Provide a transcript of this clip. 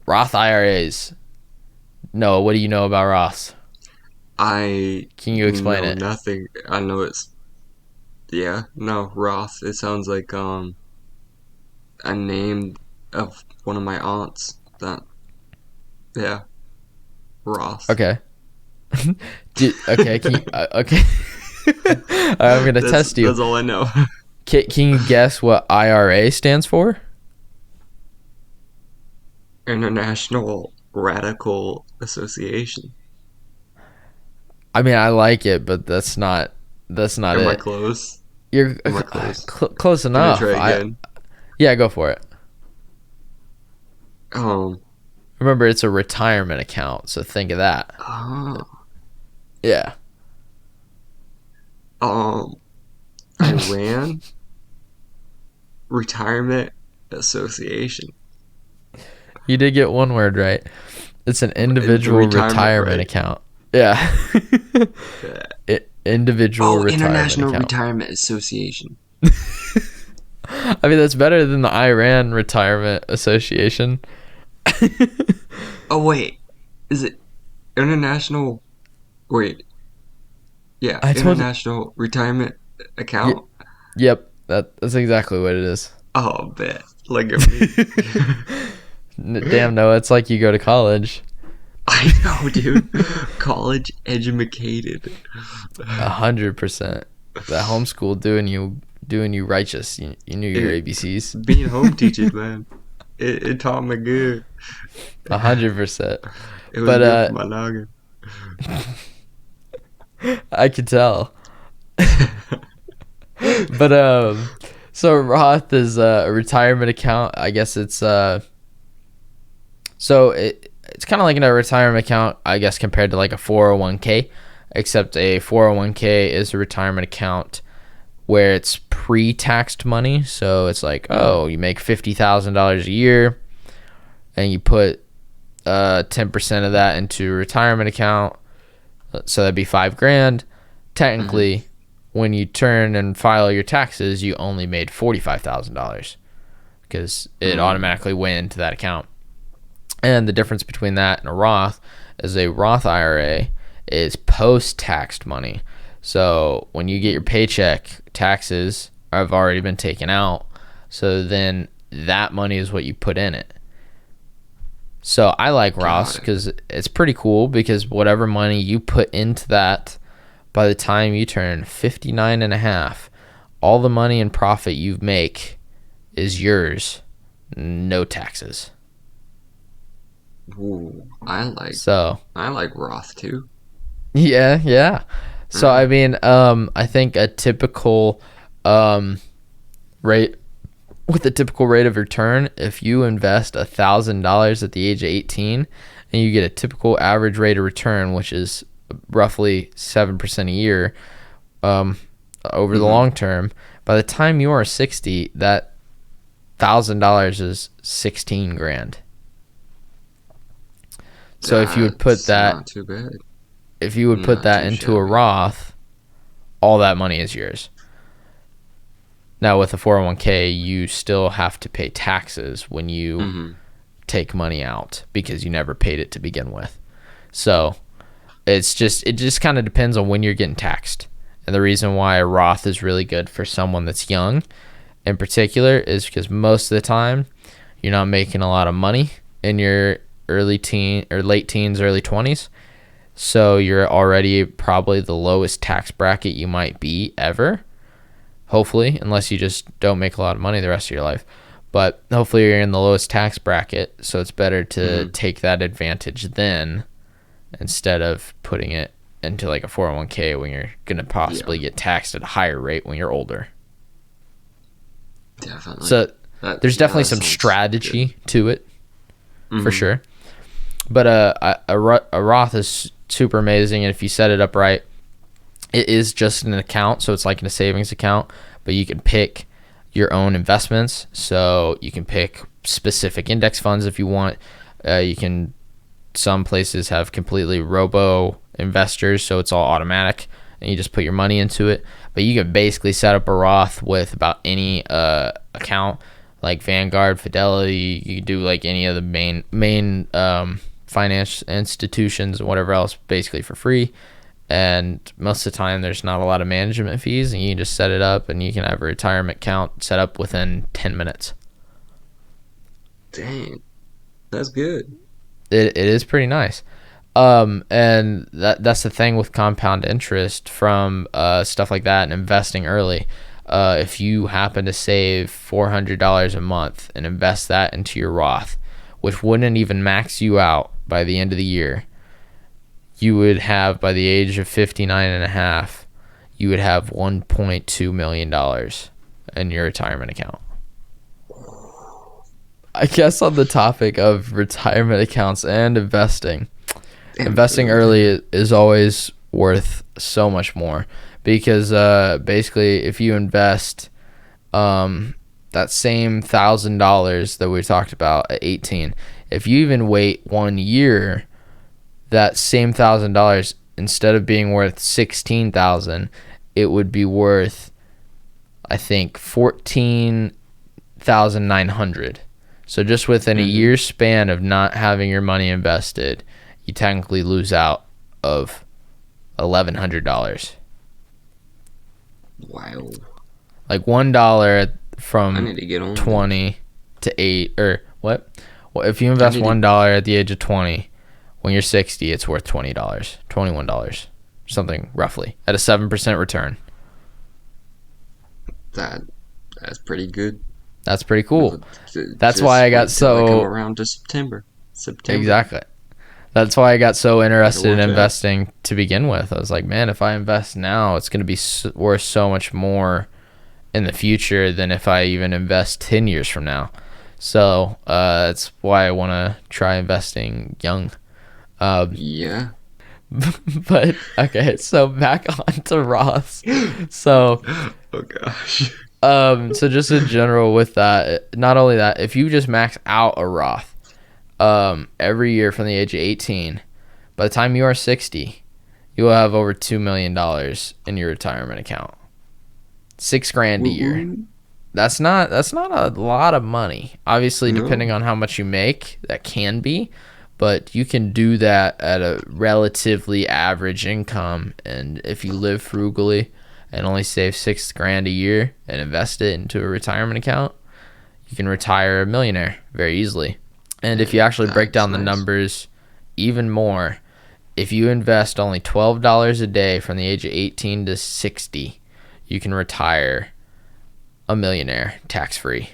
Roth IRAs. No, what do you know about Roths? I Can you explain know it? nothing. I know it's no, Roth. It sounds like a name of one of my aunts. That yeah, Roth. Okay. Okay. Okay. I'm gonna test you. That's all I know. Can you guess what IRA stands for? International Radical Association. I mean, I like it, but that's not Am I it. close? You're Am I close? close Can I enough. try I again? Yeah, go for it. Um, Remember, it's a retirement account, so think of that. oh, Yeah. um, Iran Retirement Association. You did get one word right. It's an The individual retirement retirement rate. account. Yeah. Yeah. Individual Oh, retirement International account. Retirement Association. I mean, that's better than the Iran Retirement Association. Oh wait, is it International? Wait, yeah, I told you. International Retirement Y- Account. yep, that's exactly what it is. Oh, bet. Look at me. Damn, no, it's like you go to college. I know, dude. College educated. 100%. The homeschool doing you righteous. You knew your It, ABCs. being home teaching, man, it taught me good. 100%. It was good for But my noggin. I could tell. But so Roth is a retirement account. I guess it's it's kind of like a retirement account, I guess, compared to like a 401k, except a 401k is a retirement account where it's pre-taxed money. So it's like, oh, you make $50,000 a year and you put 10% of that into a retirement account. So that'd be $5,000. Technically, when you turn and file your taxes, you only made $45,000 because it automatically went into that account. And the difference between that and a Roth is a Roth IRA is post-taxed money. So when you get your paycheck, taxes have already been taken out. So then that money is what you put in it. So I like Roths because it's pretty cool because whatever money you put into that, by the time you turn 59 and a half, all the money and profit you make is yours, no taxes. Ooh, So I like Roth too. yeah. So I mean, I think a typical rate with a typical rate of return, if you invest $1,000 at the age of 18 and you get a typical average rate of return, which is roughly 7% a year over the long term, by the time you are 60, that $1,000 is 16 grand. So if you would put that, not too bad. if you would put Not that too into a shabby. Roth, all that money is yours. Now with a 401k, you still have to pay taxes when you take money out because you never paid it to begin with. So it just kind of depends on when you're getting taxed. And the reason why a Roth is really good for someone that's young in particular is because most of the time you're not making a lot of money in your late teens, early 20s. So you're already probably the lowest tax bracket you might be ever. Hopefully, unless you just don't make a lot of money the rest of your life. But hopefully you're in the lowest tax bracket, so it's better to take that advantage then instead of putting it into like a 401k when you're going to possibly get taxed at a higher rate when you're older. Definitely. So there's definitely some strategy to it, for sure. But a Roth is super amazing, and if you set it up right, it is just an account, so it's like in a savings account, but you can pick your own investments. So you can pick specific index funds if you want. Some places have completely robo investors, so it's all automatic, and you just put your money into it. But you can basically set up a Roth with about any account. like Vanguard, Fidelity. You do like any of the main finance institutions and whatever else, basically for free. And most of the time, there's not a lot of management fees, and you can just set it up, and you can have a retirement account set up within 10 minutes. Dang, that's good. It is pretty nice. And that's the thing with compound interest from stuff like that and investing early. If you happen to save $400 a month and invest that into your Roth, which wouldn't even max you out by the end of the year, you would have, by the age of 59 and a half, you would have $1.2 million in your retirement account. I guess on the topic of retirement accounts and investing early is always worth so much more, because basically if you invest that same $1,000 that we talked about at 18, if you even wait 1 year, that same $1,000, instead of being worth 16,000, it would be worth, I think, 14,900. So just within a year's span of not having your money invested, you technically lose out of $1,100. Wow. Like $1 I from need to get on 20 to 8, or what? Well, if you invest $1 at the age of 20, when you're 60, it's worth $20, $21, something roughly, at a 7% return. That's pretty good. That's pretty cool. That's Just why I got wait till I come so around to September. exactly. That's why I got so interested in watch out. investing to begin with. I was like, man, if I invest now, it's going to be worth so much more in the future than if I even invest 10 years from now. So that's why I want to try investing young. Yeah. But okay, so back on to Roths. So Oh gosh. so just in general with that, not only that, if you just max out a Roth every year from the age of 18, by the time you are 60, you will have over $2 million in your retirement account. $6,000 a year. That's not a lot of money. Obviously, No. depending on how much you make, that can be, but you can do that at a relatively average income. And if you live frugally and only save $6,000 a year and invest it into a retirement account, you can retire a millionaire very easily. And if you actually break down the numbers even more, if you invest only $12 a day from the age of 18 to 60, you can retire a millionaire tax-free.